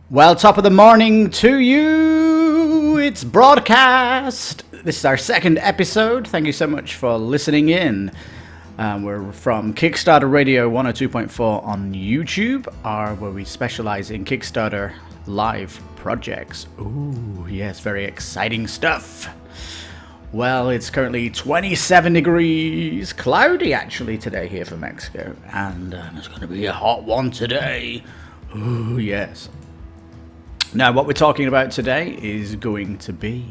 Well, top of the morning to you. It's broadcast. This is our second episode. Thank you so much for listening in. We're from Kickstarter Radio 102.4 on YouTube, where we specialize in Kickstarter live projects. Ooh, yes, very exciting stuff. Well, it's currently 27 degrees, cloudy actually today here for Mexico, and it's going to be a hot one today. Ooh, yes. Now, what we're talking about today is going to be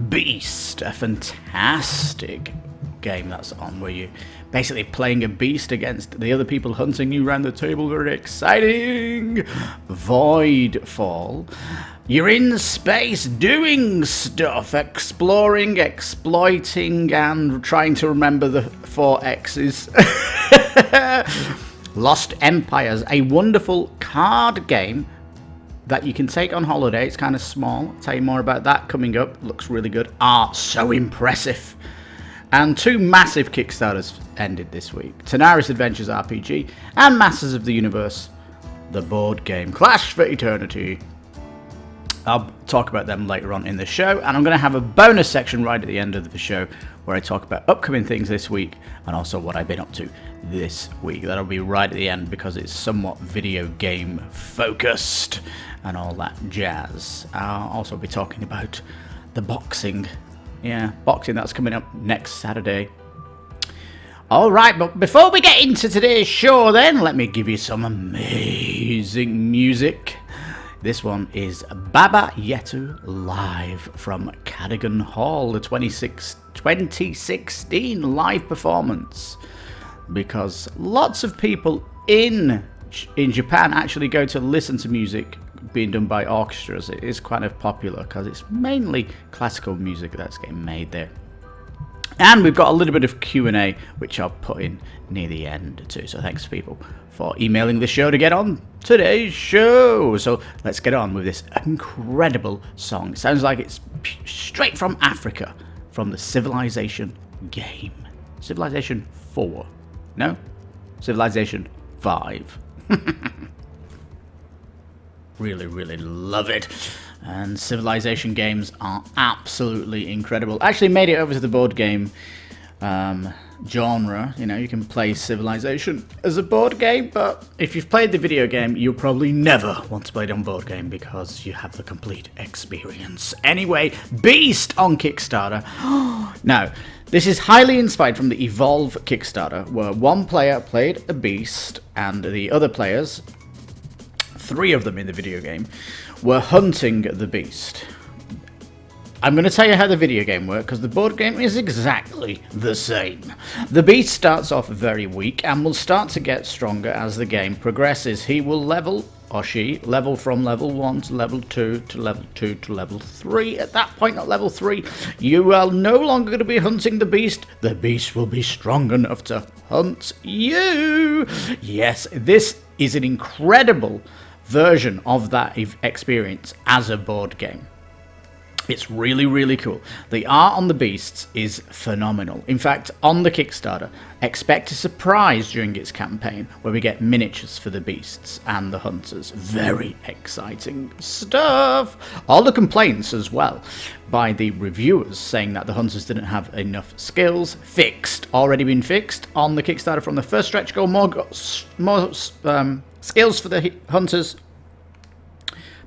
Beast, a fantastic game that's on, where you're basically playing a beast against the other people hunting you around the table. Very exciting. Voidfall. You're in space doing stuff, exploring, exploiting, and trying to remember the 4 X's. Lost Empires, a wonderful card game that you can take on holiday. It's kind of small. I'll tell you more about that coming up. Looks really good. Art, so impressive. And 2 massive Kickstarters ended this week. Tanaris Adventures RPG and Masters of the Universe, the board game. Clash for Eternity. I'll talk about them later on in the show. And I'm going to have a bonus section right at the end of the show where I talk about upcoming things this week and also what I've been up to this week. That'll be right at the end because it's somewhat video game focused and all that jazz. I'll also be talking about the boxing. Yeah, boxing, that's coming up next Saturday. Alright, but before we get into today's show then, let me give you some amazing music. This one is Baba Yetu live from Cadogan Hall, the 2016 live performance. Because lots of people in Japan actually go to listen to music being done by orchestras. It is kind of popular because it's mainly classical music that's getting made there. And we've got a little bit of Q&A which I'll put in near the end too. So thanks people for emailing the show to get on today's show. So let's get on with this incredible song. It sounds like it's straight from Africa, from the Civilization game. Civilization 4. No? Civilization 5. Really, really love it. And Civilization games are absolutely incredible. Actually made it over to the board game genre. You know, you can play Civilization as a board game, but if you've played the video game, you'll probably never want to play it on board game because you have the complete experience. Anyway, Beast on Kickstarter. Now, this is highly inspired from the Evolve Kickstarter, where one player played a beast and the other players, 3 of them in the video game, were hunting the beast. I'm going to tell you how the video game works, because the board game is exactly the same. The beast starts off very weak and will start to get stronger as the game progresses. He will level, or she, level from level 1 to level 2 to level 2 to level 3. At that point, at level 3, you are no longer going to be hunting the beast. The beast will be strong enough to hunt you. Yes, this is an incredible version of that experience as a board game. It's really, really cool. The art on the beasts is phenomenal. In fact, on the Kickstarter, expect a surprise during its campaign where we get miniatures for the beasts and the hunters. Very exciting stuff. All the complaints as well by the reviewers saying that the hunters didn't have enough skills fixed. Already been fixed on the Kickstarter from the first stretch goal. More skills for the hunters.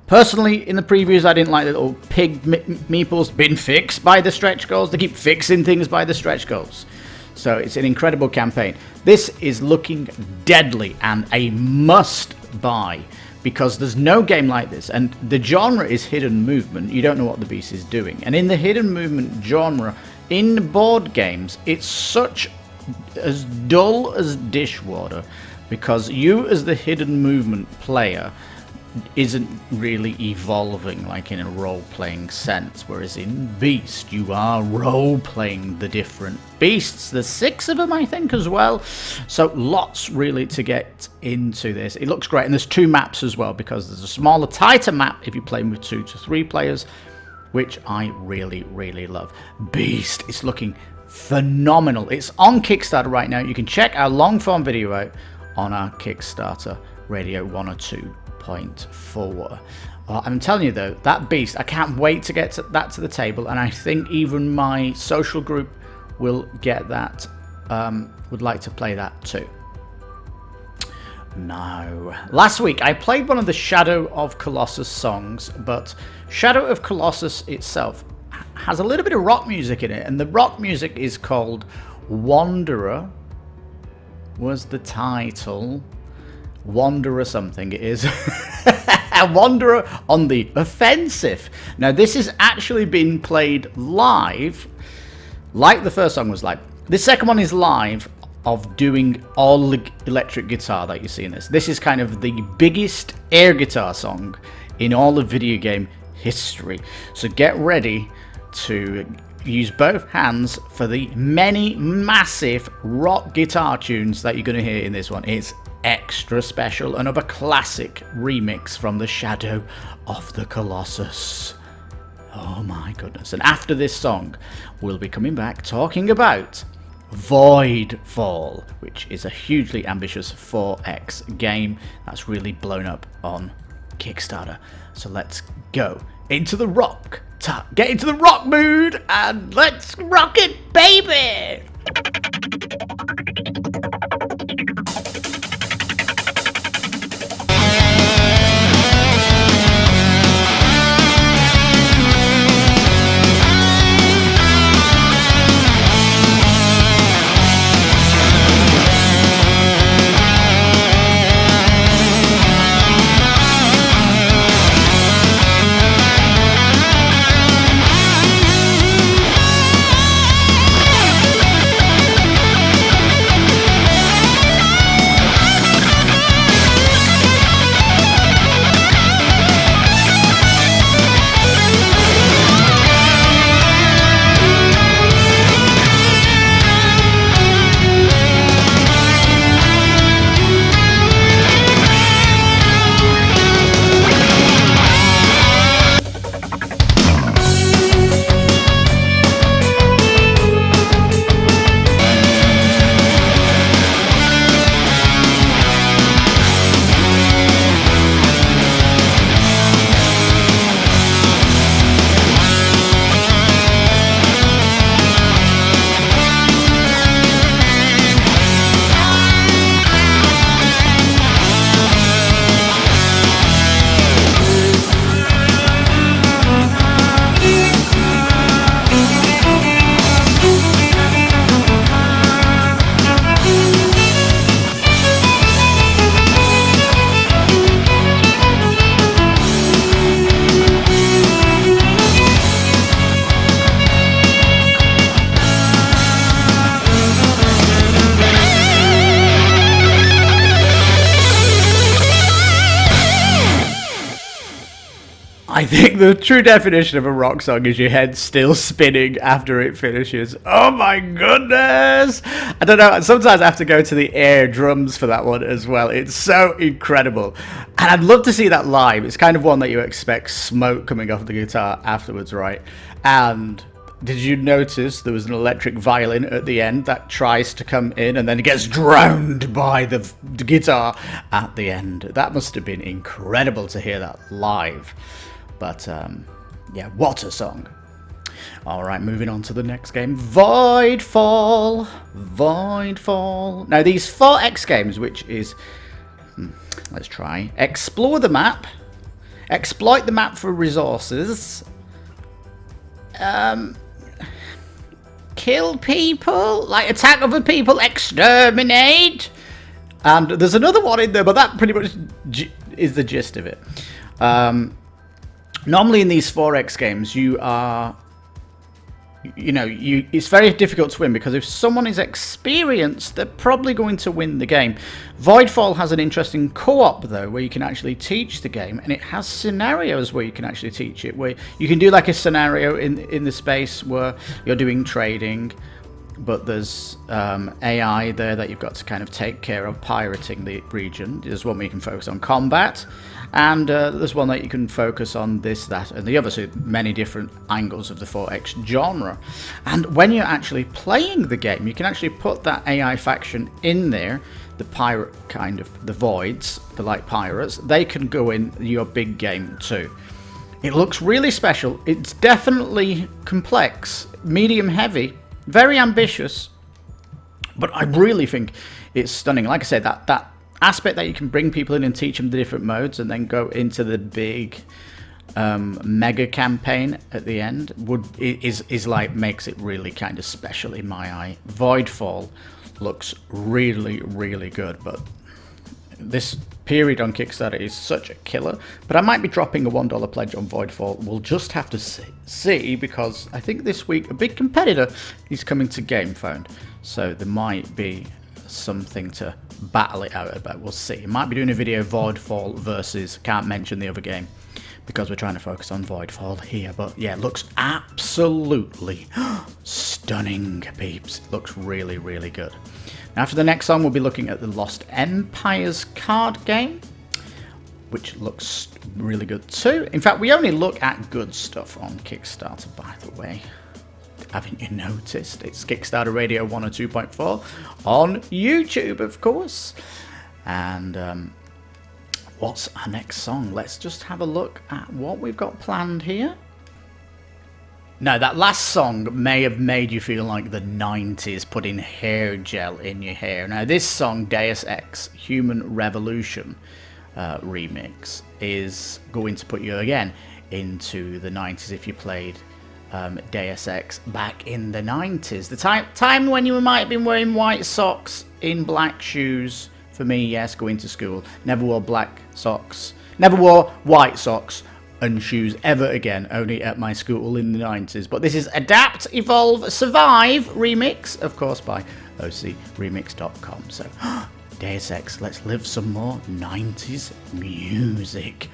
Personally, in the previews, I didn't like the little pig meeples. Been fixed by the stretch goals. They keep fixing things by the stretch goals. So it's an incredible campaign. This is looking deadly and a must-buy because there's no game like this. And the genre is hidden movement. You don't know what the beast is doing. And in the hidden movement genre, in board games, it's such as dull as dishwater because you as the hidden movement player isn't really evolving like in a role-playing sense, whereas in Beast you are role-playing the different beasts. There's 6 of them I think as well, so lots really to get into this. It looks great, and there's 2 maps as well because there's a smaller, tighter map if you're playing with 2 to 3 players, which I really, really love. Beast is looking phenomenal. It's on Kickstarter right now. You can check our long-form video out on our Kickstarter Radio 102.4. Oh, I'm telling you though, that beast, I can't wait to get that to the table, and I think even my social group will get that, would like to play that too. No. Last week I played one of the Shadow of Colossus songs, but Shadow of Colossus itself has a little bit of rock music in it, and the rock music is called Wanderer, was the title. Wanderer something it is. A Wanderer on the Offensive. Now this has actually been played live, like the first song was live. The second one is live, of doing all the electric guitar that you see in this. This is kind of the biggest air guitar song in all of video game history. So get ready to use both hands for the many massive rock guitar tunes that you're going to hear in this one. It's extra special, another classic remix from the Shadow of the Colossus. Oh my goodness. And after this song, we'll be coming back talking about Voidfall, which is a hugely ambitious 4X game that's really blown up on Kickstarter. So let's go into the rock, get into the rock mood, and let's rock it, baby! I think the true definition of a rock song is your head still spinning after it finishes. Oh my goodness! I don't know, sometimes I have to go to the air drums for that one as well. It's so incredible. And I'd love to see that live. It's kind of one that you expect smoke coming off the guitar afterwards, right? And did you notice there was an electric violin at the end that tries to come in and then it gets drowned by the guitar at the end? That must have been incredible to hear that live. But, yeah, what a song. Alright, moving on to the next game. Voidfall. Voidfall. Now, these 4X games, which is... let's try. Explore the map. Exploit the map for resources. Kill people. Like, attack other people. Exterminate. And there's another one in there, but that pretty much is the gist of it. Normally in these 4X games, it's very difficult to win because if someone is experienced, they're probably going to win the game. Voidfall has an interesting co-op though, where you can actually teach the game, and it has scenarios where you can actually teach it, where you can do like a scenario in the space where you're doing trading, but there's AI there that you've got to kind of take care of, pirating the region. There's one where you can focus on combat, and there's one that you can focus on this, that, and the other. So many different angles of the 4X genre. And when you're actually playing the game, you can actually put that AI faction in there the pirate kind of, the voids, the like pirates, they can go in your big game too. It looks really special. It's definitely complex, medium heavy, very ambitious, but I really think it's stunning. Like I said, that aspect that you can bring people in and teach them the different modes and then go into the big mega campaign at the end is like makes it really kind of special in my eye. Voidfall looks really, really good, but this period on Kickstarter is such a killer. But I might be dropping a $1 pledge on Voidfall. We'll just have to see, because I think this week a big competitor is coming to GameFound, so there might be something to battle it out about. We'll see. I might be doing a video Voidfall versus, can't mention the other game because we're trying to focus on Voidfall here. But yeah, it looks absolutely stunning, peeps. It looks really, really good. Now, after the next song, we'll be looking at the Lost Empires card game, which looks really good too. In fact, we only look at good stuff on Kickstarter, by the way. Haven't you noticed? It's Kickstarter Radio 102.4 on YouTube, of course. And what's our next song? Let's just have a look at what we've got planned here. Now, that last song may have made you feel like the 90s, putting hair gel in your hair. Now, this song, Deus Ex Human Revolution remix, is going to put you again into the 90s if you played Deus Ex back in the 90s. The time when you might have been wearing white socks in black shoes. For me, yes, going to school. Never wore black socks. Never wore white socks and shoes ever again, only at my school in the 90s. But this is Adapt, Evolve, Survive remix, of course, by ocremix.com. So, Deus Ex, let's live some more 90s music.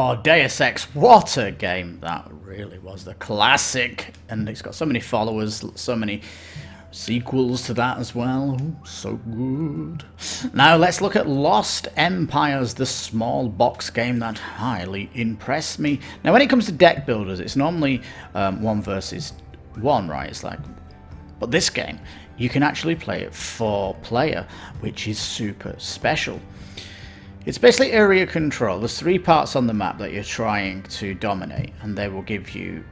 Oh, Deus Ex, what a game that really was. The classic. And it's got so many followers, so many sequels to that as well. Ooh, so good. Now let's look at Lost Empires, the small box game that highly impressed me. Now when it comes to deck builders, it's normally 1 versus 1, right? It's like, but this game, you can actually play it 4-player, which is super special. It's basically area control. There's 3 parts on the map that you're trying to dominate, and they will give you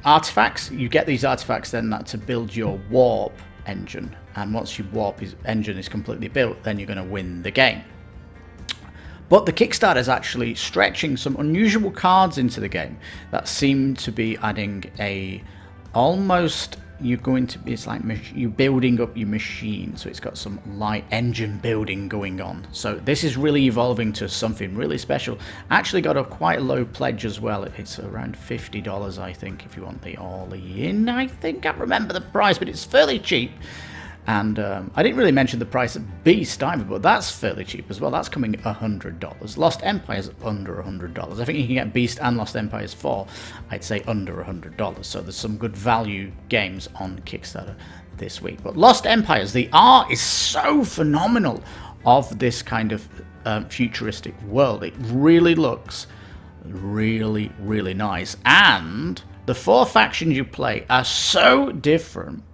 artifacts. You get these artifacts then to build your warp engine, and once your warp engine is completely built, then you're going to win the game. But the Kickstarter is actually stretching some unusual cards into the game that seem to be adding a almost, it's like you're building up your machine, so it's got some light engine building going on. So this is really evolving to something really special. Actually got a quite low pledge as well. It's around $50, I think, if you want the all-in. I think I remember the price, but it's fairly cheap. And I didn't really mention the price of Beast either, but that's fairly cheap as well. That's coming $100. Lost Empires under $100. I think you can get Beast and Lost Empires for, I'd say, under $100. So there's some good value games on Kickstarter this week. But Lost Empires, the art is so phenomenal of this kind of futuristic world. It really looks really, really nice. And the 4 factions you play are so different.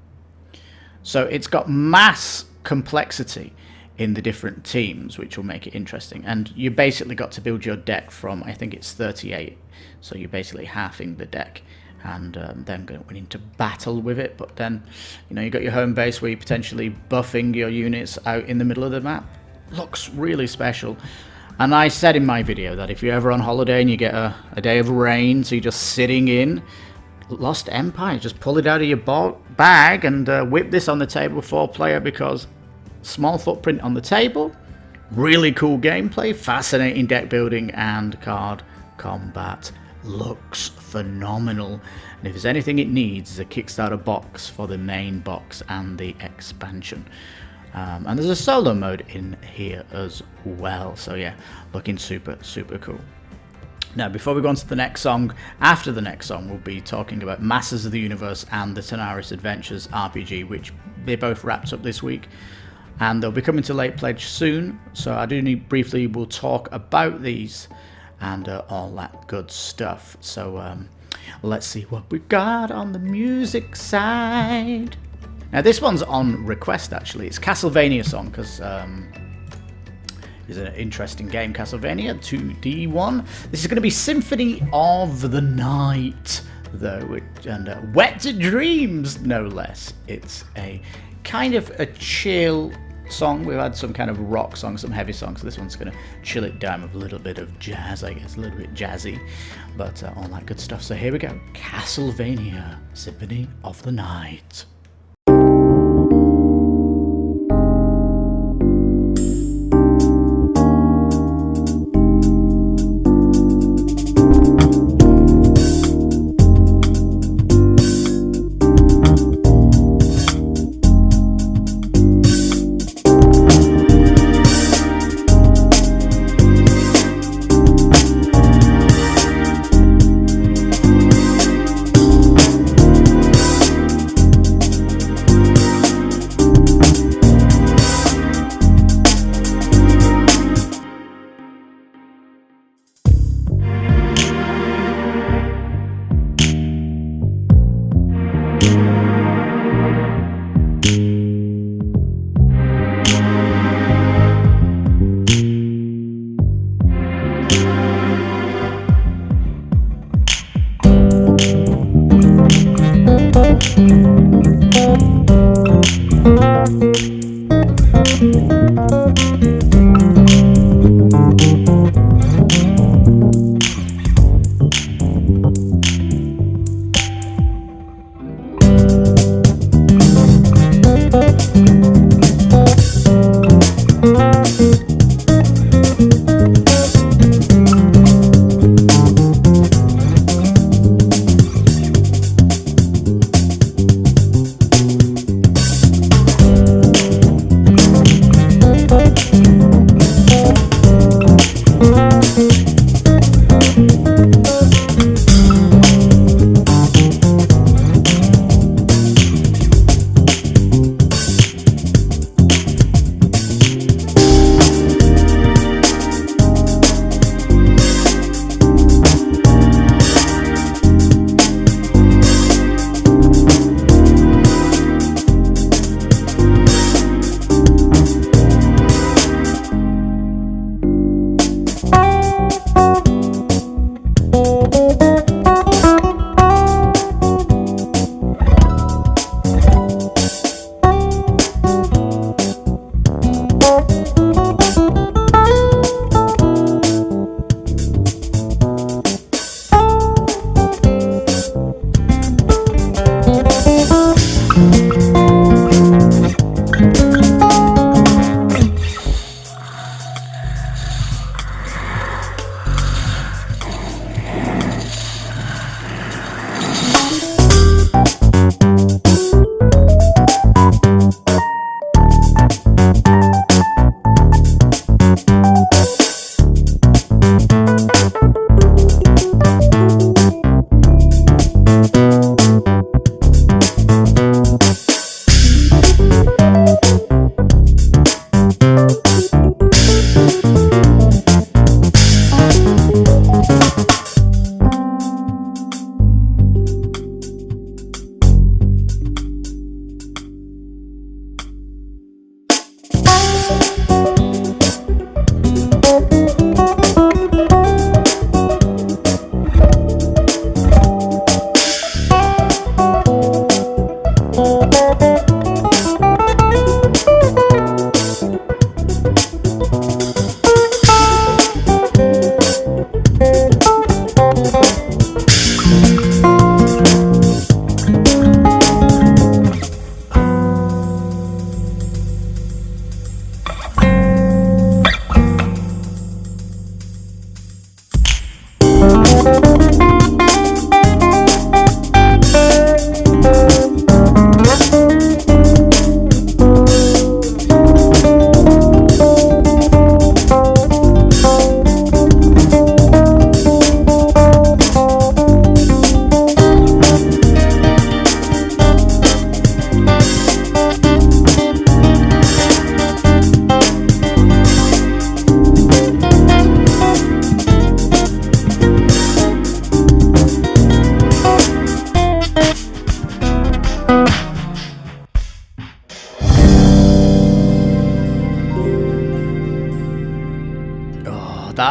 So it's got mass complexity in the different teams, which will make it interesting. And you basically got to build your deck from, I think it's 38. So you're basically halving the deck and then going into battle with it. But then, you got your home base where you're potentially buffing your units out in the middle of the map. Looks really special. And I said in my video that if you're ever on holiday and you get a day of rain, so you're just sitting in, Lost Empire, just pull it out of your bag and whip this on the table 4-player, because small footprint on the table, really cool gameplay, fascinating deck building, and card combat. Looks phenomenal. And if there's anything it needs, is a Kickstarter box for the main box and the expansion. And there's a solo mode in here as well. So yeah, looking super, super cool. Now, before we go on to the next song, after the next song, we'll be talking about Masters of the Universe and the Tenaris Adventures RPG, which they both wrapped up this week. And they'll be coming to late pledge soon. So I do need briefly, we'll talk about these and all that good stuff. So let's see what we got on the music side. Now, this one's on request, actually. It's Castlevania song, because is an interesting game, Castlevania 2D1. This is going to be Symphony of the Night, though, and Wet Dreams, no less. It's a kind of a chill song. We've had some kind of rock song, some heavy songs, so this one's going to chill it down with a little bit of jazz, I guess, a little bit jazzy, but all that good stuff. So here we go, Castlevania, Symphony of the Night.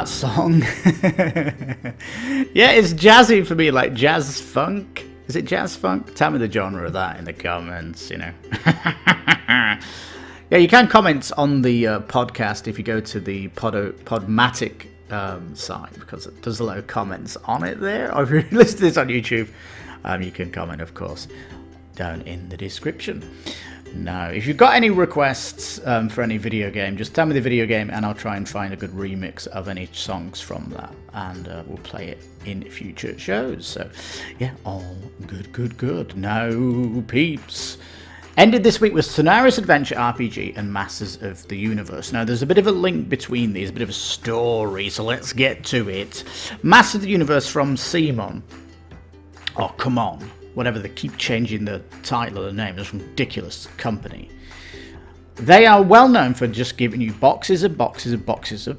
that song. Yeah, it's jazzy for me, like jazz funk. Is it jazz funk? Tell me the genre of that in the comments, you know. Yeah, you can comment on the podcast if you go to the Podmatic site, because there's a lot of comments on it there. Or if you listen to this on YouTube, you can comment, of course, down in the description. Now, if you've got any requests for any video game, just tell me the video game and I'll try and find a good remix of any songs from that, and we'll play it in future shows. So, yeah, all good. Now, peeps. Ended this week with Sonaris Adventure RPG and Masters of the Universe. Now, there's a bit of a link between these, a bit of a story, so let's get to it. Masters of the Universe from Simon. Oh, come on. Whatever, they keep changing the title of the name. It's a ridiculous company. They are well known for just giving you boxes of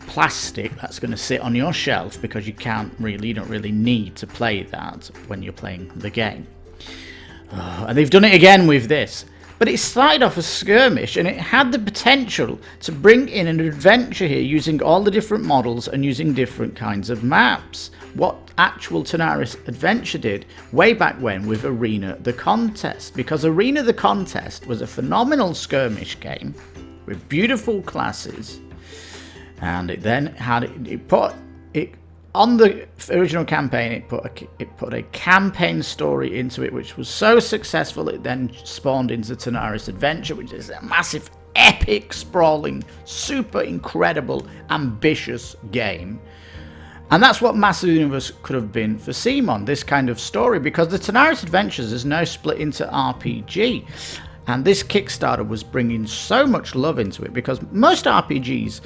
plastic that's going to sit on your shelf, because you don't really need to play that when you're playing the game. And they've done it again with this. But it started off as skirmish, and it had the potential to bring in an adventure here using all the different models and using different kinds of maps. What actual Sonaris Adventure did way back when with Arena the Contest, because Arena the Contest was a phenomenal skirmish game with beautiful classes, and it then had it put it on the original campaign. It put a campaign story into it, which was so successful it then spawned into Sonaris Adventure, which is a massive, epic, sprawling, super incredible, ambitious game. And that's what Masters of the Universe could have been for Simon, this kind of story, because the Sonaris Adventures is now split into RPG. And this Kickstarter was bringing so much love into it, because most RPGs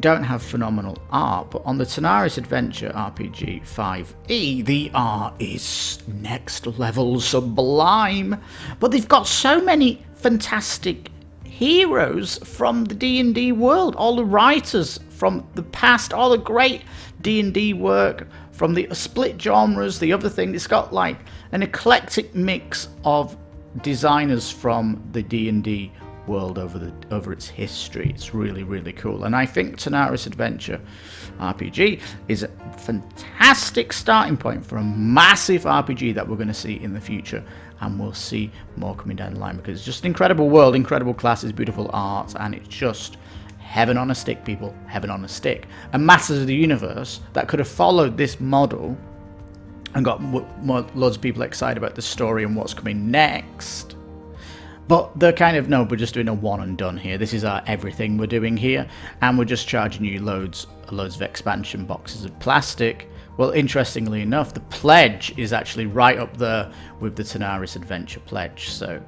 don't have phenomenal art, but on the Sonaris Adventure RPG 5e, the art is next level sublime. But they've got so many fantastic heroes from the D&D world, all the writers from the past, all the great D&D work from the split genres, the other thing. It's got like an eclectic mix of designers from the D&D world over its history. It's really cool, and I think Sonaris Adventure RPG is a fantastic starting point for a massive RPG that we're going to see in the future, and we'll see more coming down the line, because it's just an incredible world, incredible classes, beautiful art, and it's just heaven on a stick, people. Heaven on a stick. And Masters of the Universe that could have followed this model and got loads of people excited about the story and what's coming next. But they're kind of, no, we're just doing a one and done here. This is our everything we're doing here, and we're just charging you loads of expansion boxes of plastic. Well, interestingly enough, the pledge is actually right up there with the Sonaris Adventure pledge. So,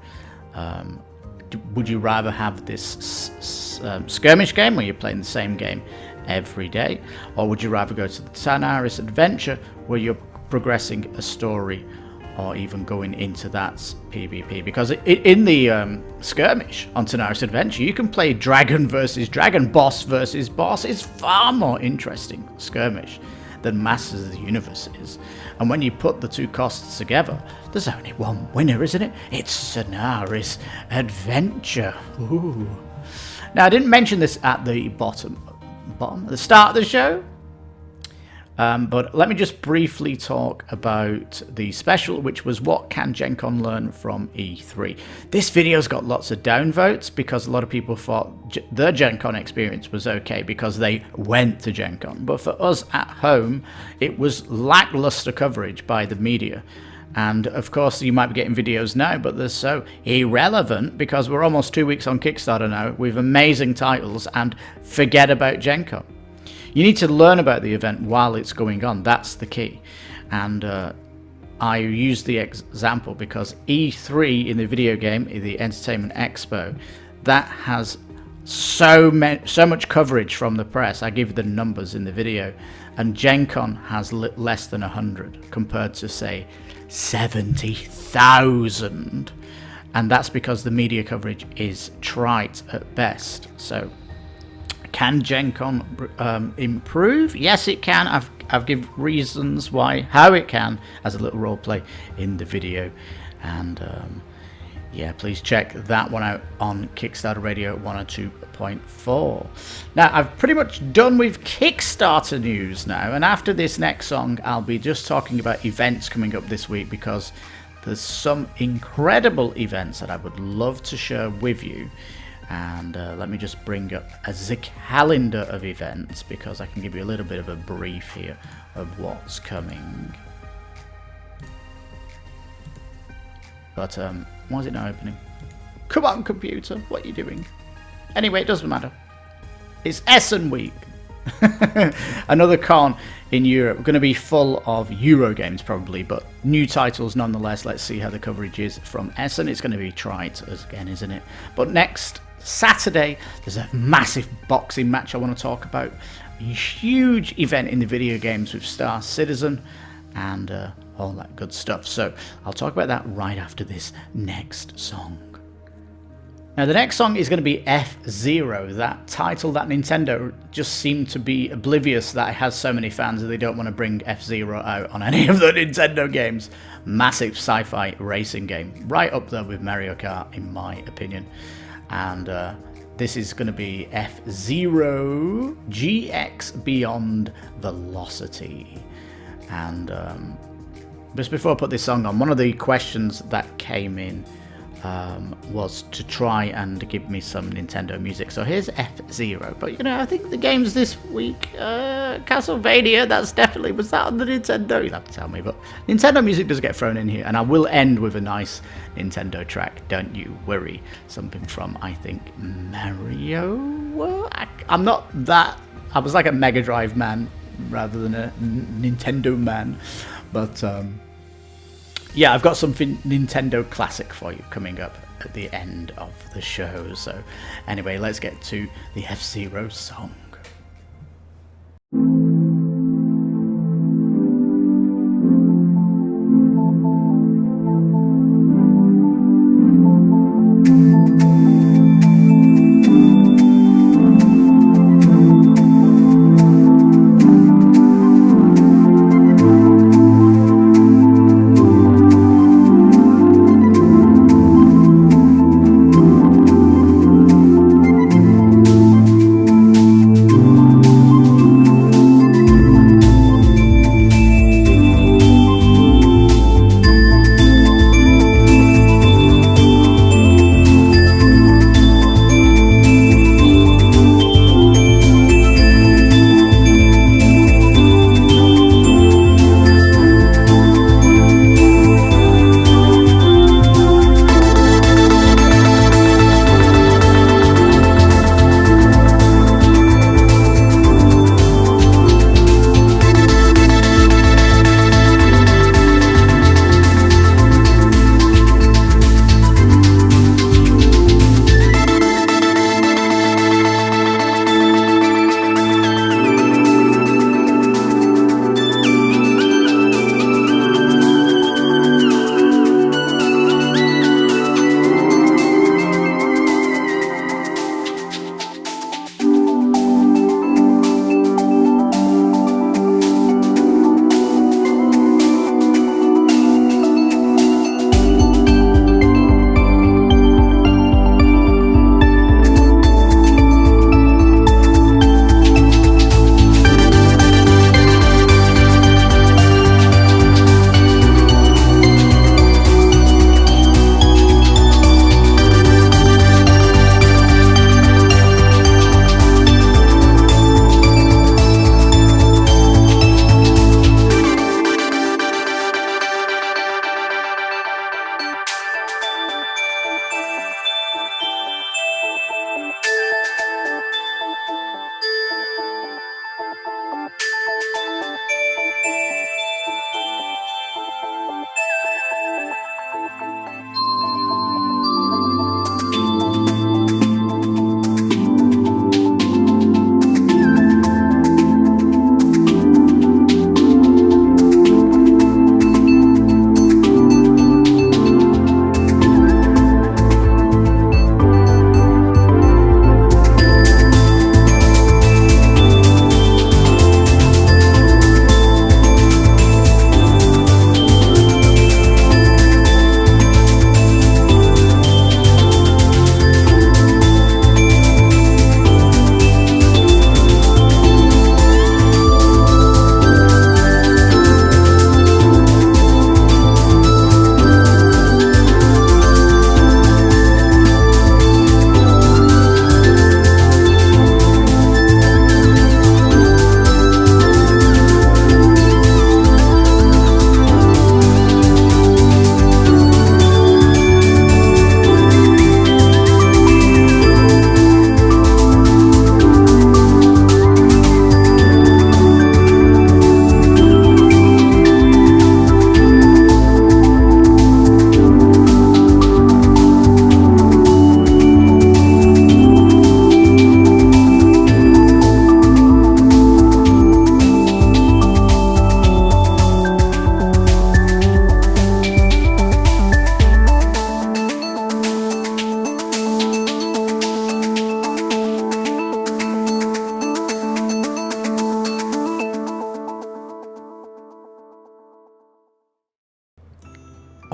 would you rather have this skirmish game where you're playing the same game every day, or would you rather go to the Sonaris Adventure where you're progressing a story, or even going into that PvP? Because in the skirmish on Sonaris Adventure, you can play dragon versus dragon, boss versus boss. It's far more interesting skirmish than Masters of the Universe is. And when you put the two costs together, there's only one winner, isn't it? It's Sonaris Adventure. Ooh. Now, I didn't mention this at the at the start of the show, but let me just briefly talk about the special, which was what Can Gencon Learn from E3. This video's got lots of downvotes because a lot of people thought their Gen Con experience was okay because they went to Gen Con. But for us at home, it was lackluster coverage by the media. And of course, you might be getting videos now, but they're so irrelevant because we're almost 2 weeks on Kickstarter now with amazing titles, and forget about Gen Con. You need to learn about the event while it's going on. That's the key. And I use the example because E3 in the video game, the Entertainment Expo, that has so much coverage from the press. I give the numbers in the video. And Gen Con has less than 100 compared to, say, 70,000. And that's because the media coverage is trite at best. So, can Gen Con improve? Yes, it can. I've given reasons how it can as a little role play in the video. And yeah, please check that one out on Kickstarter Radio 102.4. Now, I've pretty much done with Kickstarter news now, and after this next song, I'll be just talking about events coming up this week, because there's some incredible events that I would love to share with you. And let me just bring up the calendar of events, because I can give you a little bit of a brief here of what's coming. But why is it not opening? Come on, computer, what are you doing? Anyway, it doesn't matter. It's Essen Week. Another con in Europe. Going to be full of Euro games probably, but new titles nonetheless. Let's see how the coverage is from Essen. It's going to be trite again, isn't it? But next Saturday, there's a massive boxing match I want to talk about. A huge event in the video games with Star Citizen and all that good stuff. So I'll talk about that right after this next song. Now, the next song is going to be F-Zero. That title that Nintendo just seemed to be oblivious that it has so many fans that they don't want to bring F-Zero out on any of the Nintendo games. Massive sci-fi racing game. Right up there with Mario Kart, in my opinion. And this is going to be F-Zero GX Beyond Velocity. And just before I put this song on, one of the questions that came in was to try and give me some Nintendo music. So here's F-Zero. But, I think the games this week, Castlevania, was that on the Nintendo? You'll have to tell me. But Nintendo music does get thrown in here. And I will end with a nice Nintendo track, don't you worry. Something from, I think, Mario? Well, I'm not that... I was like a Mega Drive man rather than a Nintendo man. But... yeah, I've got something Nintendo classic for you coming up at the end of the show. So anyway, let's get to the F-Zero song.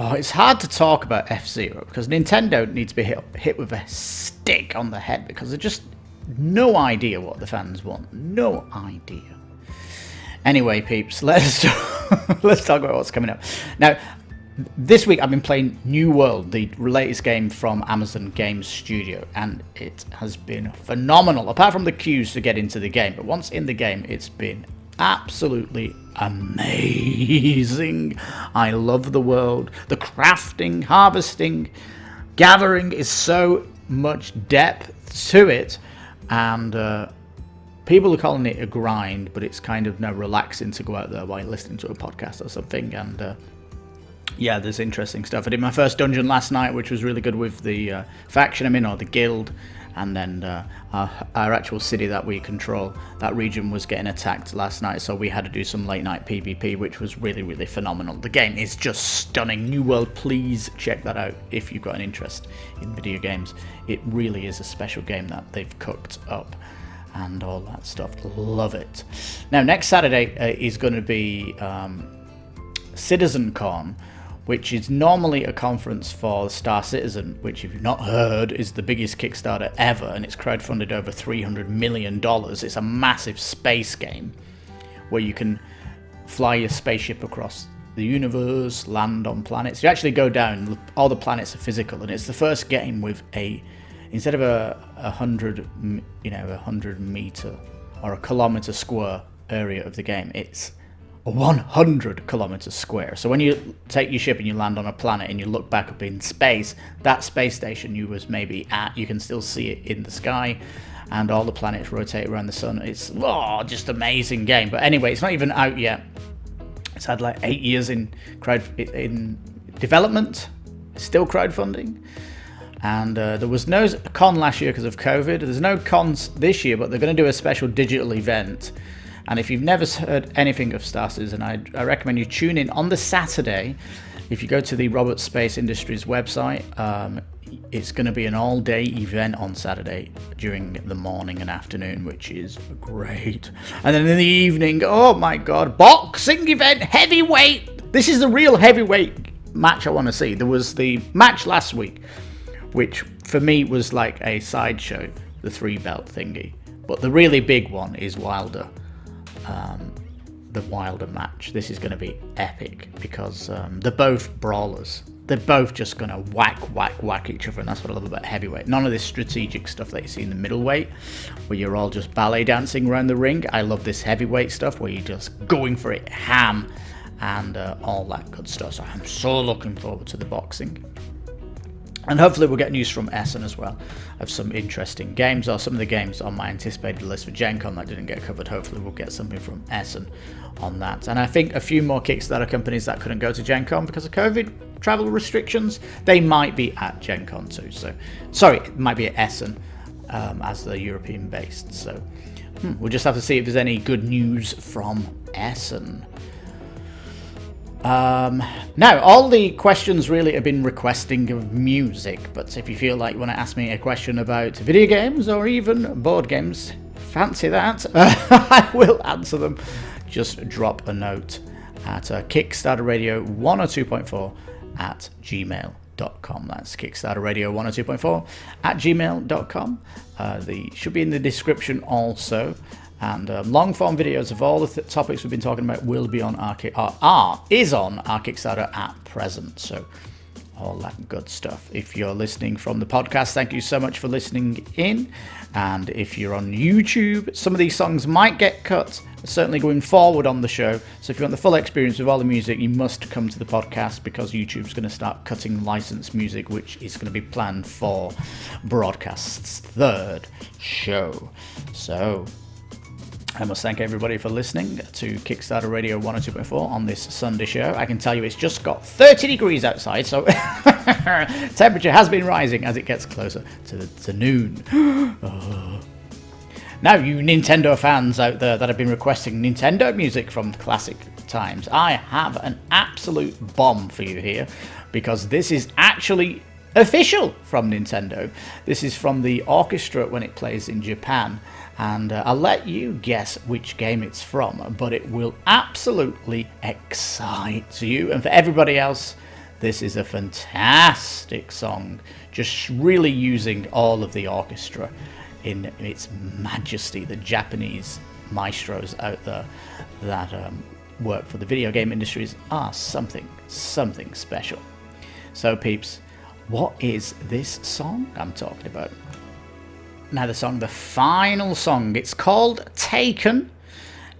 Oh, it's hard to talk about F-Zero because Nintendo needs to be hit with a stick on the head because they're just no idea what the fans want. No idea. Anyway, peeps, let's talk about what's coming up. Now, this week I've been playing New World, the latest game from Amazon Game Studio, and it has been phenomenal, apart from the queues to get into the game. But once in the game, it's been absolutely amazing. I love the world. The crafting, harvesting, gathering is so much depth to it, and people are calling it a grind, but it's kind of now relaxing to go out there while listening to a podcast or something. And yeah, there's interesting stuff. I did my first dungeon last night, which was really good with the faction I'm in, or the guild. And then our actual city that we control, that region was getting attacked last night, so we had to do some late night PvP, which was really, really phenomenal. The game is just stunning. New World, please check that out if you've got an interest in video games. It really is a special game that they've cooked up and all that stuff. Love it. Now, next Saturday is going to be Citizencon, which is normally a conference for Star Citizen, which, if you've not heard, is the biggest Kickstarter ever, and it's crowdfunded over $300 million. It's a massive space game where you can fly your spaceship across the universe, land on planets. You actually go down, all the planets are physical, and it's the first game with instead of a 100 meter or a kilometer square area of the game, it's a 100 kilometers square. So when you take your ship and you land on a planet and you look back up in space, that space station you was maybe at, you can still see it in the sky, and all the planets rotate around the sun. It's just amazing game. But anyway, it's not even out yet. It's had like 8 years in development, still crowdfunding. And there was no con last year because of COVID. There's no cons this year, but they're going to do a special digital event. And if you've never heard anything of Star Citizen, I recommend you tune in on the Saturday. If you go to the Roberts Space Industries website, it's going to be an all-day event on Saturday during the morning and afternoon, which is great. And then in the evening, oh my God, boxing event, heavyweight. This is the real heavyweight match I want to see. There was the match last week, which for me was like a sideshow, the 3-belt thingy. But the really big one is Wilder. The Wilder match. This is going to be epic because they're both brawlers. They're both just going to whack each other, and that's what I love about heavyweight. None of this strategic stuff that you see in the middleweight, where you're all just ballet dancing around the ring. I love this heavyweight stuff where you're just going for it ham and all that good stuff. So I'm so looking forward to the boxing. And hopefully we'll get news from Essen as well of some interesting games, or some of the games on my anticipated list for Gencon that didn't get covered. Hopefully we'll get something from Essen on that. And I think a few more Kickstarter companies that couldn't go to Gencon because of COVID travel restrictions, they might be at Gencon too. So, sorry, it might be at Essen as they're European based. So we'll just have to see if there's any good news from Essen. Now, all the questions really have been requesting of music, but if you feel like you want to ask me a question about video games or even board games, fancy that, I will answer them. Just drop a note at Kickstarter Radio 102.4 at gmail.com. That's Kickstarter Radio 102.4 at gmail.com. They should be in the description also. And long form videos of all the topics we've been talking about will be on is on our Kickstarter at present. So all that good stuff. If you're listening from the podcast, thank you so much for listening in. And if you're on YouTube, some of these songs might get cut, certainly going forward on the show. So if you want the full experience with all the music, you must come to the podcast, because YouTube's going to start cutting licensed music, which is going to be planned for Broadcast's third show. So I must thank everybody for listening to Kickstarter Radio 102.4 on this Sunday show. I can tell you it's just got 30 degrees outside, so temperature has been rising as it gets closer to noon. Now, you Nintendo fans out there that have been requesting Nintendo music from classic times, I have an absolute bomb for you here, because this is actually official from Nintendo. This is from the orchestra when it plays in Japan. And I'll let you guess which game it's from, but it will absolutely excite you. And for everybody else, This is a fantastic song, just really using all of the orchestra in its majesty. The Japanese maestros out there that work for the video game industries are something special. So peeps, what is this song I'm talking about? Now the final song, it's called Taken,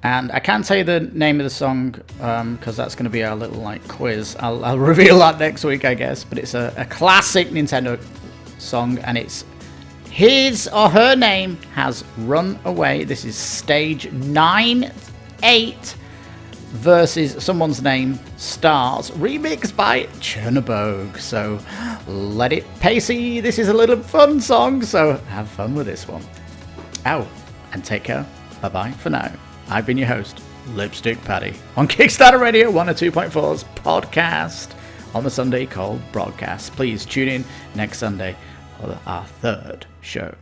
and I can't tell you the name of the song because that's going to be our little quiz. I'll reveal that next week, I guess, but it's a classic Nintendo song, and it's His or Her Name Has Run Away. This is stage 9-8 versus Someone's Name Stars, remixed by Chernobog. So let it pacey. This is a little fun song, so have fun with this one. Oh, and take care. Bye-bye for now. I've been your host, Lipstickpaddy, on Kickstarter Radio 102.4's podcast on the Sunday called Broadcast. Please tune in next Sunday for our third show.